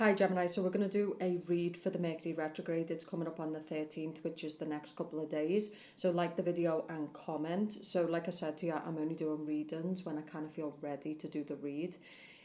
Hi Gemini, so we're going to do a read for the Mercury retrograde. It's coming up on the 13th, which is the next couple of days. So like the video and comment. So like I said to you, I'm only doing readings when I kind of feel ready to do the read.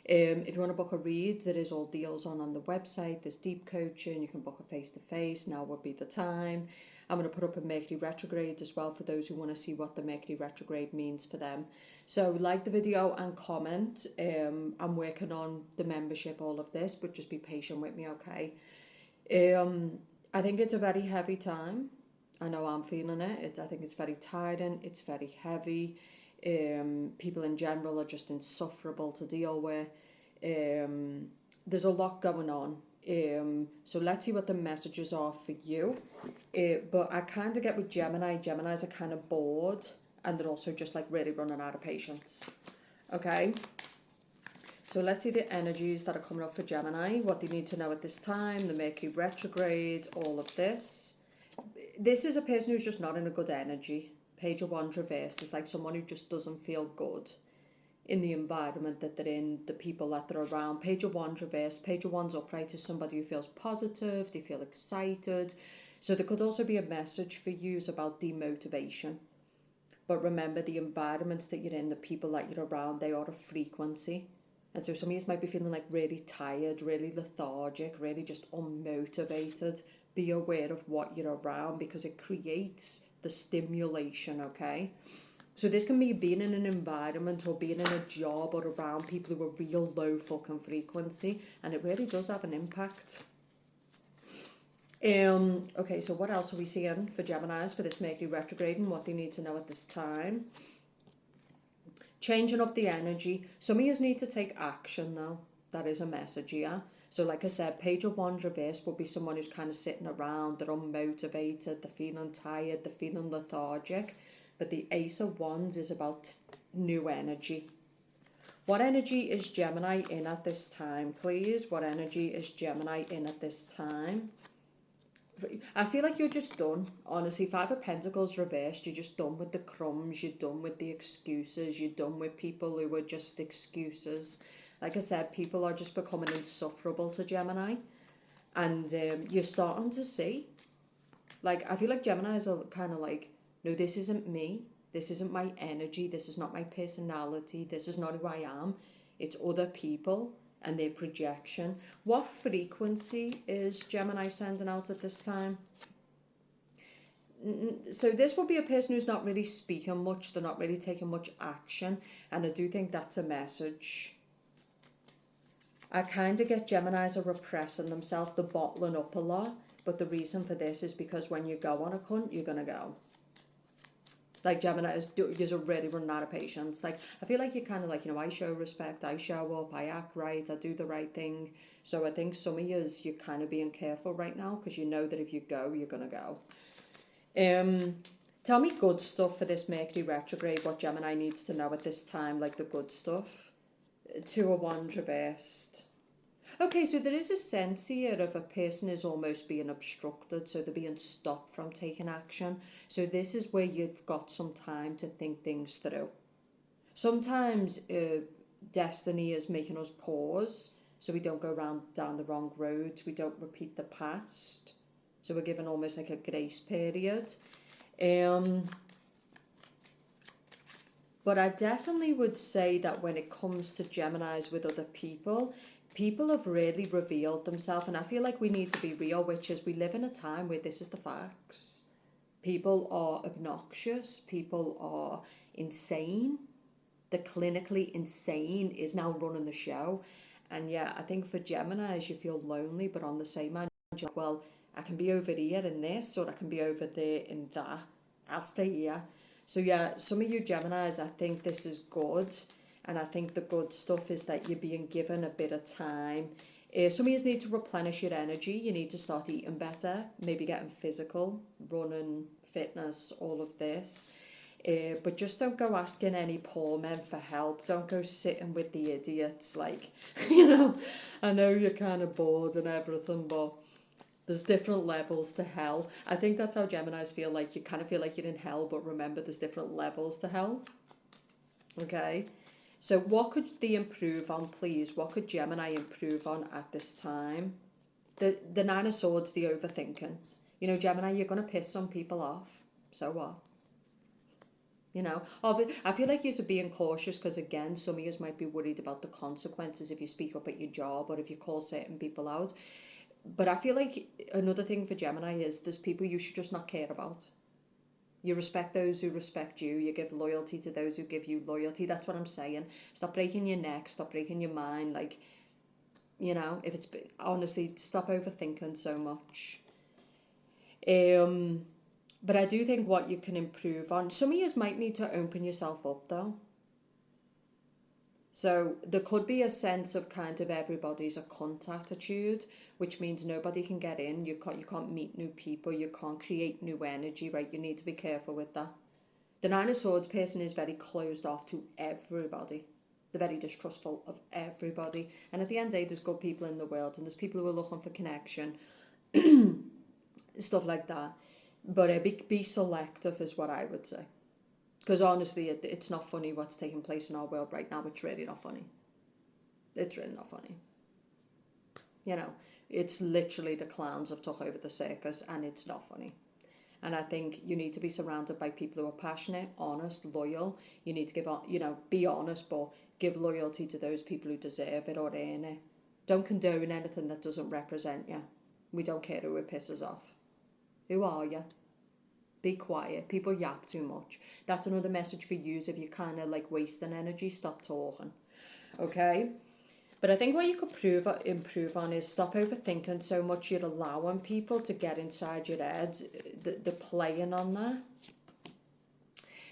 If you want to book a read, there is all deals on the website. There's deep coaching, you can book a face-to-face, now would be the time. I'm going to put up a Mercury retrograde as well for those who want to see what the Mercury retrograde means for them. So like the video and comment. I'm working on the membership, all of this, but just be patient with me, okay? I think it's a very heavy time. I know I'm feeling it. I think it's very tiring. It's very heavy. People in general are just insufferable to deal with. There's a lot going on. So let's see what the messages are for you. But I kind of get with Geminis are kind of bored and they're also just like really running out of patience. Okay? So let's see the energies that are coming up for Gemini, what they need to know at this time, the Mercury retrograde, all of this. This is a person who's just not in a good energy. Page of Wands reversed is like someone who just doesn't feel good in the environment that they're in, the people that they're around. Page of Wands reversed, Page of Wands upright is somebody who feels positive, they feel excited. So there could also be a message for you about demotivation. But remember, the environments that you're in, the people that you're around, they are a frequency. And so some of you might be feeling like really tired, really lethargic, really just unmotivated. Be aware of what you're around because it creates the stimulation, okay? So this can be being in an environment or being in a job or around people who are real low fucking frequency, and it really does have an impact. Okay, so what else are we seeing for Geminis for this Mercury retrograde and what they need to know at this time? Changing up the energy. Some of you need to take action though. That is a message, yeah? So like I said, Page of Wands reverse would be someone who's kind of sitting around, they're unmotivated, they're feeling tired, they're feeling lethargic. But the Ace of Wands is about new energy. What energy is Gemini in at this time, please? What energy is Gemini in at this time? I feel like you're just done. Honestly, Five of Pentacles reversed. You're just done with the crumbs. You're done with the excuses. You're done with people who are just excuses. Like I said, people are just becoming insufferable to Gemini. And you're starting to see. Like, I feel like Geminis are kind of like, no, this isn't me. This isn't my energy. This is not my personality. This is not who I am. It's other people and their projection. What frequency is Gemini sending out at this time? So this will be a person who's not really speaking much. They're not really taking much action. And I do think that's a message. I kind of get Geminis are repressing themselves. They're bottling up a lot. But the reason for this is because when you go on a cunt, you're going to go. Like Gemini is already running out of patience. Like I feel like you're kind of like, you know, I show respect, I show up, I act right, I do the right thing. So I think some of you're kind of being careful right now because you know that if you go, you're gonna go. Tell me good stuff for this Mercury retrograde. What Gemini needs to know at this time, like the good stuff. Two of Wands reversed. Okay, so there is a sense here of a person is almost being obstructed, so they're being stopped from taking action. So this is where you've got some time to think things through. Sometimes destiny is making us pause, so we don't go down the wrong roads, we don't repeat the past. So we're given almost like a grace period. But I definitely would say that when it comes to Geminis with other people, people have really revealed themselves, and I feel like we need to be real, which is we live in a time where this is the facts. People are obnoxious, people are insane. The clinically insane is now running the show. And yeah, I think for Geminis, you feel lonely, but on the same hand, you're like, well, I can be over here in this, or I can be over there in that. I'll stay here. So yeah, some of you Geminis, I think this is good. And I think the good stuff is that you're being given a bit of time. Some of you need to replenish your energy. You need to start eating better, maybe getting physical, running, fitness, all of this. But just don't go asking any poor men for help. Don't go sitting with the idiots. Like, you know, I know you're kind of bored and everything, but there's different levels to hell. I think that's how Geminis feel like. You kind of feel like you're in hell, but remember there's different levels to hell. Okay? So what could they improve on, please? What could Gemini improve on at this time? The Nine of Swords, the overthinking. You know, Gemini, you're going to piss some people off. So what? You know, I feel like you're being cautious because, again, some of you might be worried about the consequences if you speak up at your job or if you call certain people out. But I feel like another thing for Gemini is there's people you should just not care about. You respect those who respect you. You give loyalty to those who give you loyalty. That's what I'm saying. Stop breaking your neck. Stop breaking your mind. Like, you know, if it's, honestly, stop overthinking so much. But I do think what you can improve on, some of you might need to open yourself up though. So there could be a sense of kind of everybody's a cunt attitude, which means nobody can get in. You can't meet new people. You can't create new energy, right? You need to be careful with that. The Nine of Swords person is very closed off to everybody. They're very distrustful of everybody. And at the end of the day, there's good people in the world and there's people who are looking for connection, stuff like that. But be selective is what I would say. Because honestly, it's not funny what's taking place in our world right now. It's really not funny. It's really not funny. You know, it's literally the clowns have took over the circus and it's not funny. And I think you need to be surrounded by people who are passionate, honest, loyal. You need to give, you know, be honest, but give loyalty to those people who deserve it or earn it. Don't condone anything that doesn't represent you. We don't care who it pisses off. Who are you? Be quiet. People yap too much. That's another message for you if you're kind of like wasting energy. Stop talking. Okay? But I think what you could improve on is stop overthinking so much you're allowing people to get inside your head. The playing on that.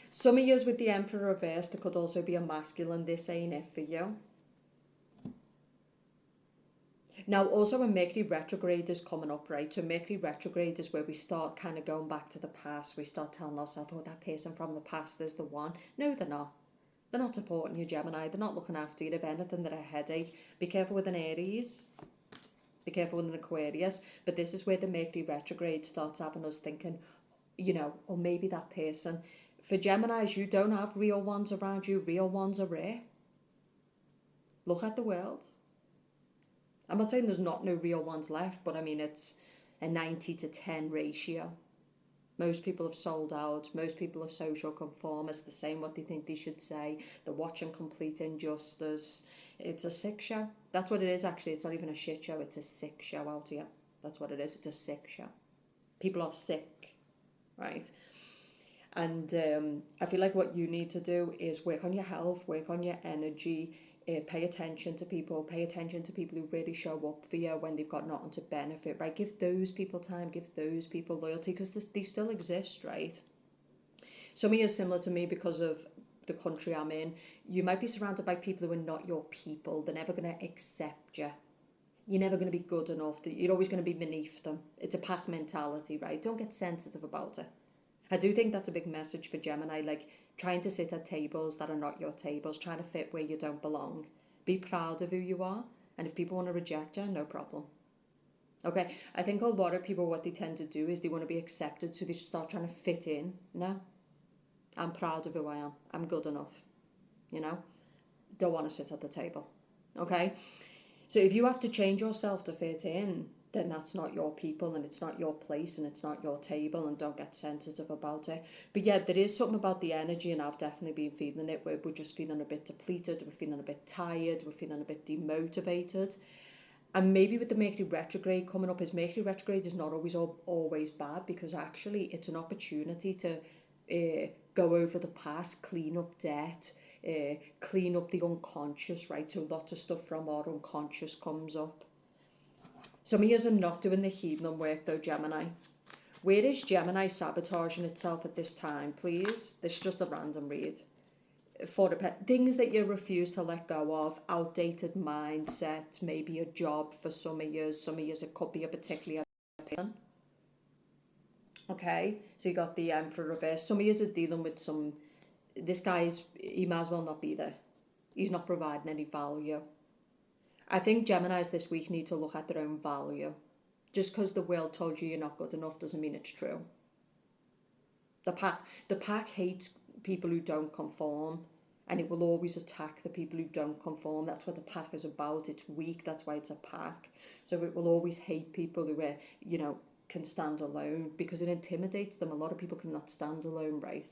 Some of you with the Emperor reversed, there could also be a masculine. This ain't it for you. Now, also when Mercury retrograde is coming up, right? So Mercury retrograde is where we start kind of going back to the past. We start telling ourselves, oh, that person from the past is the one. No, they're not. They're not supporting you, Gemini. They're not looking after you. If anything, they're a headache. Be careful with an Aries. Be careful with an Aquarius. But this is where the Mercury retrograde starts having us thinking, you know, or maybe that person. For Geminis, you don't have real ones around you. Real ones are rare. Look at the world. I'm not saying there's not no real ones left, but I mean, it's a 90-10 ratio. Most people have sold out. Most people are social conformists. They're saying what they think they should say. They're watching complete injustice. It's a sick show. That's what it is, actually. It's not even a shit show. It's a sick show out here. That's what it is. It's a sick show. People are sick, right? And I feel like what you need to do is work on your health, work on your energy, pay attention to people who really show up for you when they've got nothing to benefit, right? Give those people time, give those people loyalty, because they still exist, right? Some of you are similar to me because of the country I'm in. You might be surrounded by people who are not your people. They're never going to accept you. You're never going to be good enough. You're always going to be beneath them. It's a pack mentality, right? Don't get sensitive about it. I do think that's a big message for Gemini, like trying to sit at tables that are not your tables, trying to fit where you don't belong. Be proud of who you are, and if people want to reject you, no problem. Okay, I think a lot of people, what they tend to do is they want to be accepted, so they start trying to fit in. No, I'm proud of who I am. I'm good enough. You know, don't want to sit at the table. Okay, so if you have to change yourself to fit in, then that's not your people and it's not your place and it's not your table, and don't get sensitive about it. But yeah, there is something about the energy, and I've definitely been feeling it, where we're just feeling a bit depleted, we're feeling a bit tired, we're feeling a bit demotivated. And maybe with the Mercury retrograde coming up, is Mercury retrograde is not always bad, because actually it's an opportunity to go over the past, clean up debt, clean up the unconscious, right? So lots of stuff from our unconscious comes up. Some of you are not doing the healing work though, Gemini. Where is Gemini sabotaging itself at this time, please? This is just a random read. For the things that you refuse to let go of, outdated mindset, maybe a job for some of you it could be a particular person. Okay, so you got the Emperor reverse. Some of you are dealing with this he might as well not be there. He's not providing any value. I think Geminis this week need to look at their own value. Just because the world told you you're not good enough doesn't mean it's true. The pack hates people who don't conform. and it will always attack the people who don't conform. That's what the pack is about. It's weak, that's why it's a pack. So it will always hate people who are, can stand alone, because it intimidates them. A lot of people cannot stand alone, right?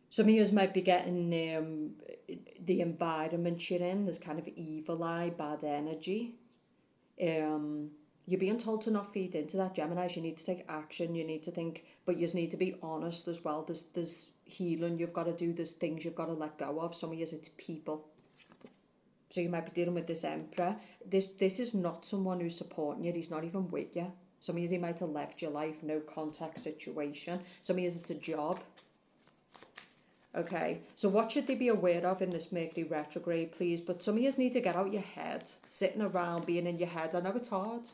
Some of you might be getting the environment you're in, there's kind of evil eye, bad energy. You're being told to not feed into that, Geminis. You need to take action, you need to think, but you need to be honest as well. There's healing you've got to do, there's things you've got to let go of. Some of you, it's people. So you might be dealing with this Emperor. This is not someone who's supporting you, he's not even with you. Some of you, he might have left your life, no contact situation. Some of you, it's a job. Okay, so what should they be aware of in this Mercury retrograde, please? But some of you need to get out your head, sitting around, being in your head. I know it's hard.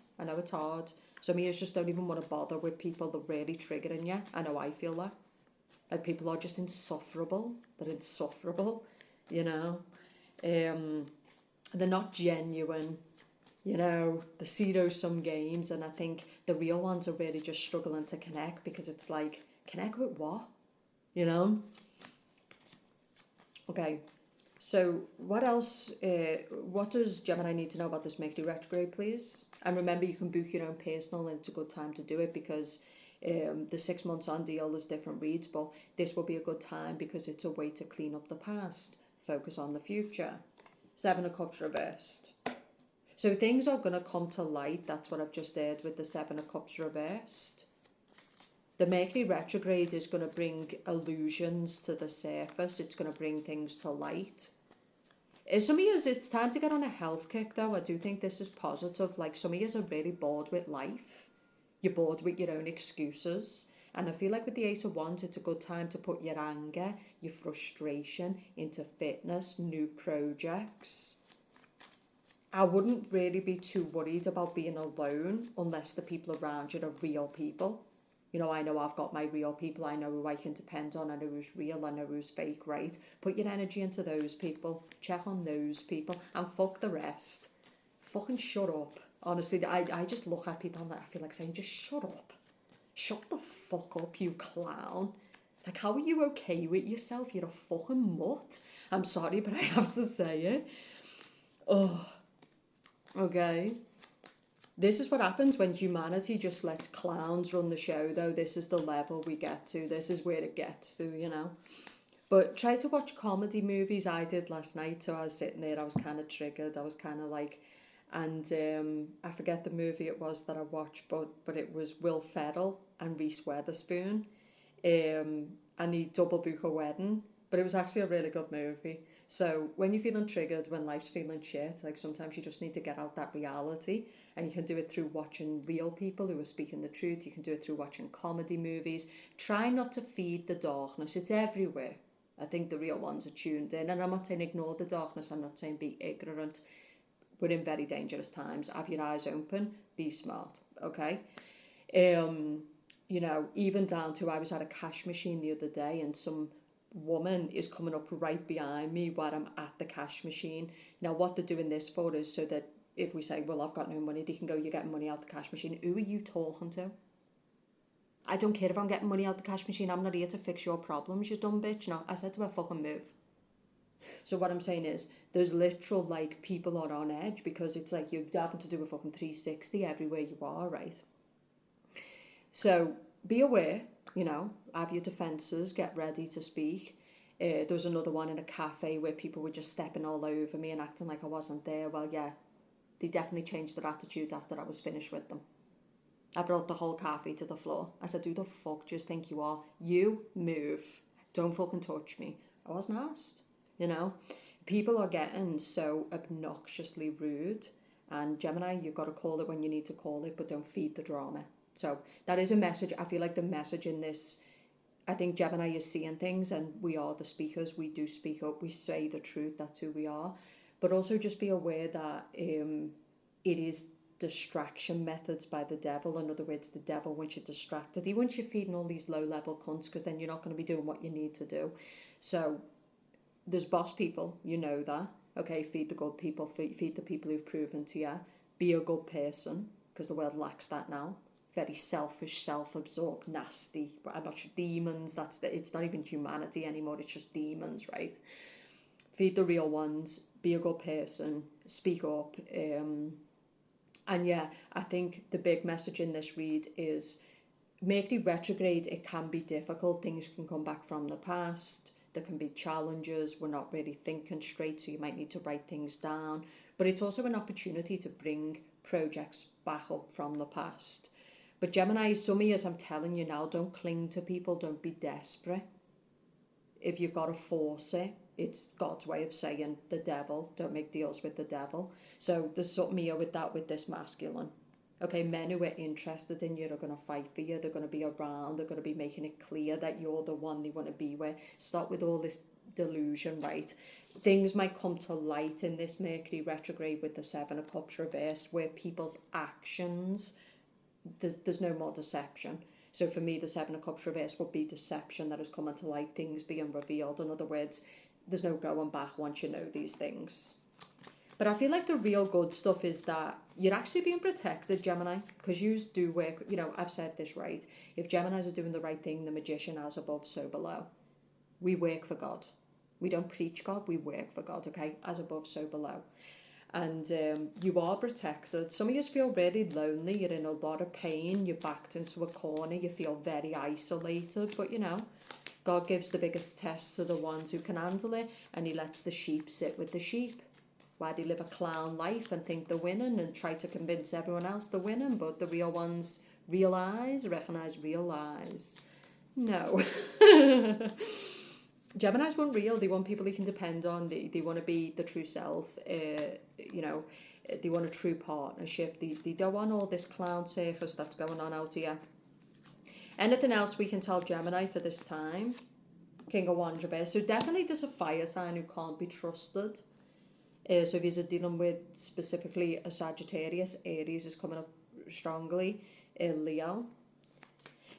Some of you just don't even want to bother with people that are really triggering you. I know I feel that. Like, people are just insufferable. They're insufferable, They're not genuine, the zero-sum games. And I think the real ones are really just struggling to connect, because it's like, connect with what? Okay, so what else, what does Gemini need to know about this Mercury retrograde, please? And remember, you can book your own personal, and it's a good time to do it, because the 6 months on deal is different reads, but this will be a good time because it's a way to clean up the past, focus on the future. 7 of Cups reversed. So things are going to come to light. That's what I've just heard with the 7 of Cups reversed. The Mercury retrograde is going to bring illusions to the surface. It's going to bring things to light. Some of you, it's time to get on a health kick, though. I do think this is positive. Like, some of you are really bored with life. You're bored with your own excuses. And I feel like with the Ace of Wands, it's a good time to put your anger, your frustration into fitness, new projects. I wouldn't really be too worried about being alone unless the people around you are real people. I know I've got my real people. I know who I can depend on. I know who's real. I know who's fake, right? Put your energy into those people. Check on those people. And fuck the rest. Fucking shut up. Honestly, I just look at people and I feel like saying, just shut up. Shut the fuck up, you clown. Like, how are you okay with yourself? You're a fucking mutt. I'm sorry, but I have to say it. Oh, okay. This is what happens when humanity just lets clowns run the show, though. This is the level we get to. This is where it gets to, But try to watch comedy movies. I did last night, so I was sitting there. I was kind of triggered. I was kind of like... And I forget the movie it was that I watched, but it was Will Ferrell and Reese Witherspoon. And he double book a wedding. But it was actually a really good movie. So when you're feeling triggered, when life's feeling shit, like, sometimes you just need to get out that reality. And you can do it through watching real people who are speaking the truth. You can do it through watching comedy movies. Try not to feed the darkness. It's everywhere. I think the real ones are tuned in. And I'm not saying ignore the darkness. I'm not saying be ignorant. We're in very dangerous times. Have your eyes open. Be smart. Okay? Even down to, I was at a cash machine the other day, and some woman is coming up right behind me while I'm at the cash machine. Now, what they're doing this for is so that if we say, well, I've got no money, they can go, you're getting money out the cash machine. Who are you talking to? I don't care if I'm getting money out the cash machine. I'm not here to fix your problems, you dumb bitch. No, I said to her, fucking move. So what I'm saying is, there's literal, like, people are on edge, because it's like you're having to do a fucking 360 everywhere you are, right? So be aware, have your defences, get ready to speak. There was another one in a cafe where people were just stepping all over me and acting like I wasn't there. Well, yeah, they definitely changed their attitude after I was finished with them. I brought the whole cafe to the floor. I said, who the fuck do you think you are? You move. Don't fucking touch me. I wasn't asked, People are getting so obnoxiously rude. And Gemini, you've got to call it when you need to call it, but don't feed the drama. So that is a message. I feel like the message in this, I think Gemini is seeing things, and we are the speakers. We do speak up. We say the truth. That's who we are. But also just be aware that it is distraction methods by the devil. In other words, the devil wants you distracted. He wants you feeding all these low-level cunts, because then you're not going to be doing what you need to do. So there's boss people, that. Okay, feed the good people, feed the people who've proven to you. Be a good person, because the world lacks that now. very selfish, self-absorbed, nasty. But I'm not sure, demons. It's not even humanity anymore. It's just demons, right? Feed the real ones. Be a good person. Speak up. And yeah, I think the big message in this read is Mercury retrograde. It can be difficult. Things can come back from the past. There can be challenges. We're not really thinking straight, so you might need to write things down. But it's also an opportunity to bring projects back up from the past. But Gemini, some years, I'm telling you now, don't cling to people. Don't be desperate. If you've got to force it, it's God's way of saying the devil. Don't make deals with the devil. So there's something here with that, with this masculine. Okay, men who are interested in you are going to fight for you. They're going to be around. They're going to be making it clear that you're the one they want to be with. Stop with all this delusion, right? Things might come to light in this Mercury retrograde with the Seven of Cups reversed, where people's actions, there's no more deception. So for me, the Seven of Cups reversed would be deception that has come into light, things being revealed. In other words, there's no going back once you know these things. But I feel like the real good stuff is that you're actually being protected, Gemini, because you do work, I've said this right. If Geminis are doing the right thing, the magician, as above, so below. We work for God. We don't preach God, we work for God, okay? As above, so below. And you are protected. Some of you feel really lonely, you're in a lot of pain, you're backed into a corner, you feel very isolated, but God gives the biggest test to the ones who can handle it, and he lets the sheep sit with the sheep. Why they live a clown life and think they're winning and try to convince everyone else they're winning, but the real ones recognize real lies. No. Geminis want real. They want people they can depend on. They want to be the true self. They want a true partnership. They don't want all this clown circus that's going on out here. Anything else we can tell Gemini for this time? King of Wands reverse. So definitely there's a fire sign who can't be trusted. So if you're dealing with specifically a Sagittarius, Aries is coming up strongly. Leo.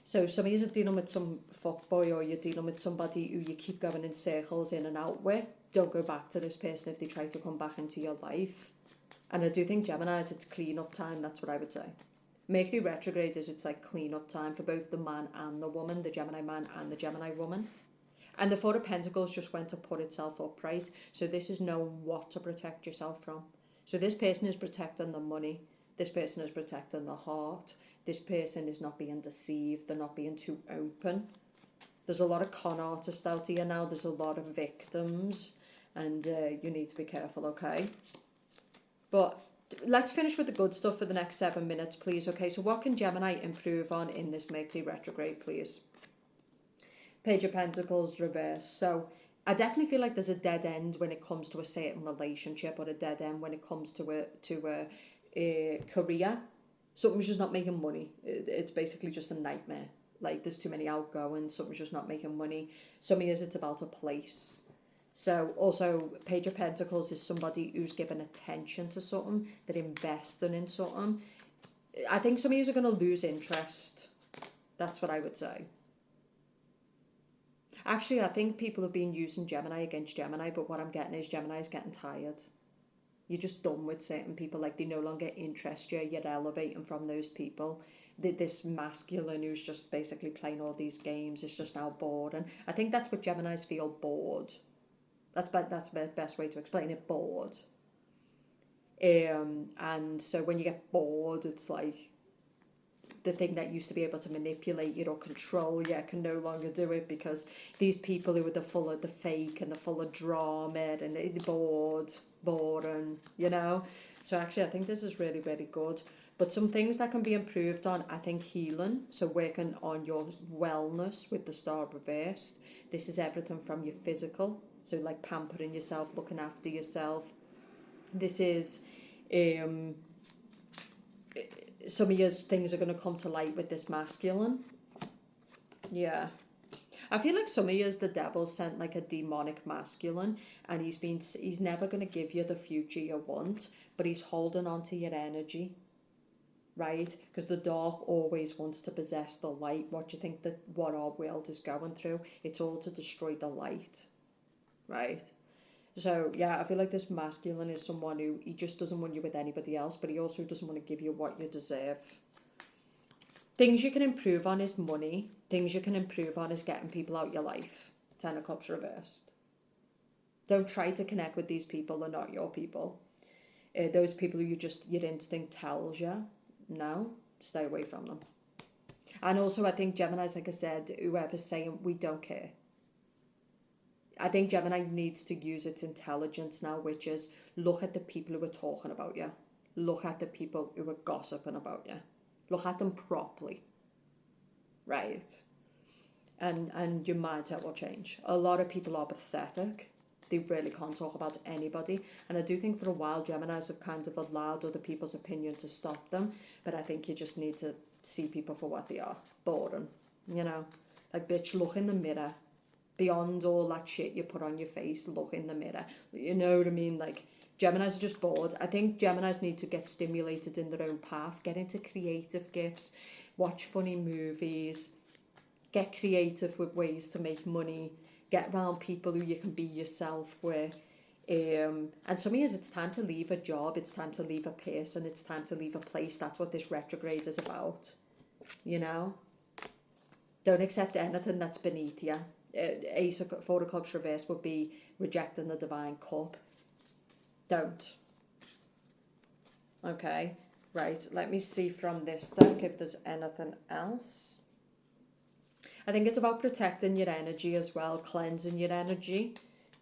So some of you are dealing with some fuckboy, or you're dealing with somebody who you keep going in circles in and out with. Don't go back to this person if they try to come back into your life. And I do think Gemini's, it's clean up time, that's what I would say. Mercury retrograde it's like clean up time for both the man and the woman, the Gemini man and the Gemini woman. And the Four of Pentacles just went to put itself upright. So this is knowing what to protect yourself from. So this person is protecting the money. This person is protecting the heart. This person is not being deceived. They're not being too open. There's a lot of con artists out here now. There's a lot of victims. And you need to be careful, okay? But let's finish with the good stuff for the next 7 minutes, please. Okay, so what can Gemini improve on in this Mercury retrograde, please? Page of Pentacles reverse. So I definitely feel like there's a dead end when it comes to a certain relationship, or a dead end when it comes to a career. Something's just not making money. It's basically just a nightmare. Like there's too many outgoings. Something's just not making money. Some years it's about a place. So also Page of Pentacles is somebody who's given attention to something, they're investing in something. I think some of you are going to lose interest. That's what I would say. Actually, I think people have been using Gemini against Gemini, but what I'm getting is Gemini is getting tired. You're just done with certain people, like they no longer interest you, you're elevating from those people. This masculine who's just basically playing all these games is just now bored. And I think that's what Geminis feel, bored. That's the best way to explain it, bored. And so when you get bored, it's like the thing that used to be able to manipulate you or control you can no longer do it, because these people who are full of the fake and the full of drama and they're boring, So actually I think this is really, really good. But some things that can be improved on, I think healing. So working on your wellness with the star reversed. This is everything from your physical. So like pampering yourself, looking after yourself. This is some of your things are going to come to light with this masculine. Yeah. I feel like some of you, the devil sent like a demonic masculine, and he's never going to give you the future you want, but he's holding on to your energy, right? Because the dark always wants to possess the light. What do you think that what our world is going through? It's all to destroy the light, right? So, yeah, I feel like this masculine is someone who, he just doesn't want you with anybody else, but he also doesn't want to give you what you deserve. Things you can improve on is money. Things you can improve on is getting people out your life. 10 of Cups reversed. Don't try to connect with these people. They're not your people. Those people who your instinct tells you, no, stay away from them. And also, I think Gemini's, like I said, whoever's saying we don't care. I think Gemini needs to use its intelligence now, which is look at the people who are talking about you. Look at the people who are gossiping about you. Look at them properly. Right? And your mindset will change. A lot of people are pathetic. They really can't talk about anybody. And I do think for a while Geminis have kind of allowed other people's opinion to stop them. But I think you just need to see people for what they are. Boring. You know? Like, bitch, look in the mirror. Beyond all that shit you put on your face, look in the mirror. You know what I mean? Like, Geminis are just bored. I think Geminis need to get stimulated in their own path. Get into creative gifts. Watch funny movies. Get creative with ways to make money. Get around people who you can be yourself with. And some years it's time to leave a job. It's time to leave a person. It's time to leave a place. That's what this retrograde is about. You know? Don't accept anything that's beneath you. Four of Cups reverse would be rejecting the divine cup. Don't. Okay, right. Let me see from this deck if there's anything else. I think it's about protecting your energy as well, cleansing your energy.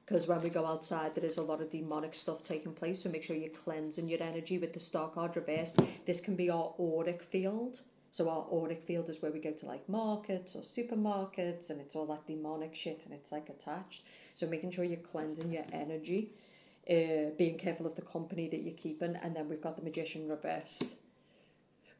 Because when we go outside, there is a lot of demonic stuff taking place. So make sure you're cleansing your energy with the Star card reversed. This can be our auric field. So our auric field is where we go to like markets or supermarkets, and it's all that demonic shit and it's like attached. So making sure you're cleansing your energy, being careful of the company that you're keeping, and then we've got the Magician reversed.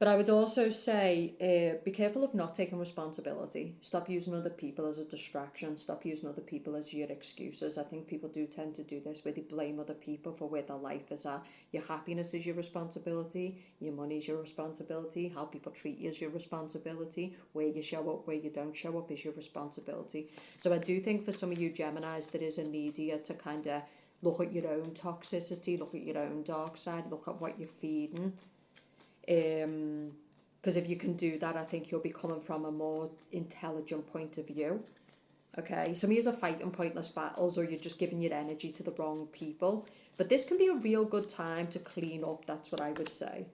But I would also say, be careful of not taking responsibility. Stop using other people as a distraction. Stop using other people as your excuses. I think people do tend to do this where they blame other people for where their life is at. Your happiness is your responsibility. Your money is your responsibility. How people treat you is your responsibility. Where you show up, where you don't show up is your responsibility. So I do think for some of you Geminis, there is a need here to kind of look at your own toxicity, look at your own dark side, look at what you're feeding. Because if you can do that, I think you'll be coming from a more intelligent point of view. Okay, some of you are fighting pointless battles, or you're just giving your energy to the wrong people. But this can be a real good time to clean up, that's what I would say.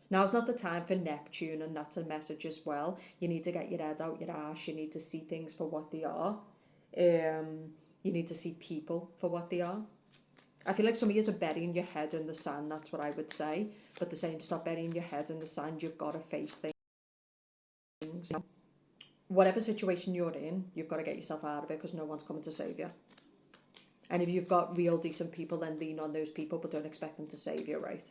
Now's not the time for Neptune, and that's a message as well. You need to get your head out your ass, you need to see things for what they are. You need to see people for what they are. I feel like some of you are burying your head in the sand, that's what I would say. But they're saying stop burying your head in the sand, you've got to face things. Whatever situation you're in, you've got to get yourself out of it because no one's coming to save you. And if you've got real decent people, then lean on those people, but don't expect them to save you, right?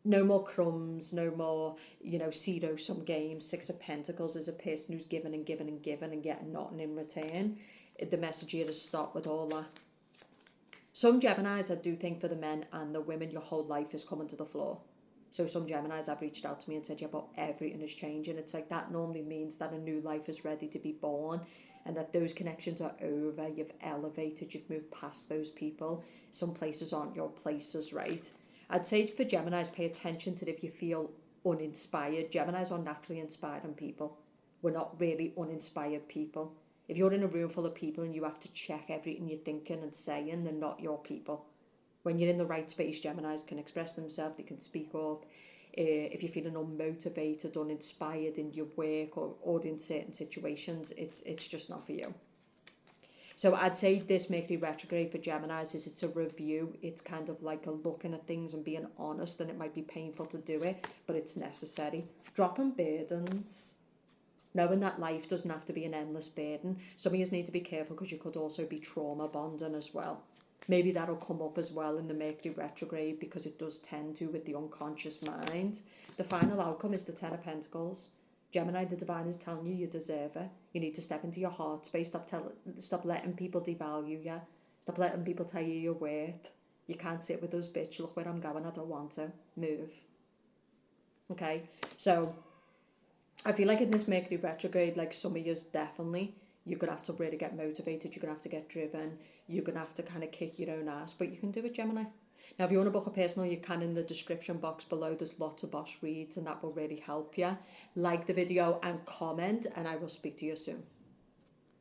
No more crumbs, no more, zero-sum games. Six of Pentacles is a person who's given and given and given and getting nothing in return. The message here is stop with all that. Some Geminis, I do think for the men and the women, your whole life is coming to the floor. So some Geminis have reached out to me and said, yeah, but everything is changing. It's like that normally means that a new life is ready to be born and that those connections are over. You've elevated, you've moved past those people. Some places aren't your places, right? I'd say for Geminis, pay attention to if you feel uninspired. Geminis are naturally inspiring people. We're not really uninspired people. If you're in a room full of people and you have to check everything you're thinking and saying, they're not your people. When you're in the right space, Geminis can express themselves, they can speak up. If you're feeling unmotivated, uninspired in your work or in certain situations, it's just not for you. So I'd say this Mercury retrograde for Geminis it's a review. It's kind of like a looking at things and being honest, and it might be painful to do it, but it's necessary. Dropping burdens. Knowing that life doesn't have to be an endless burden. Some of you need to be careful because you could also be trauma bonding as well. Maybe that'll come up as well in the Mercury retrograde because it does tend to with the unconscious mind. The final outcome is the Ten of Pentacles. Gemini, the divine is telling you deserve it. You need to step into your heart space. Stop letting people devalue you. Stop letting people tell you your worth. You can't sit with us, bitch. Look where I'm going. I don't want to. Move. Okay? So I feel like in this Mercury retrograde, like some of yous definitely, you're going to have to really get motivated. You're going to have to get driven. You're going to have to kind of kick your own ass. But you can do it, Gemini. Now, if you want to book a personal, you can in the description box below. There's lots of boss reads and that will really help you. Like the video and comment, and I will speak to you soon.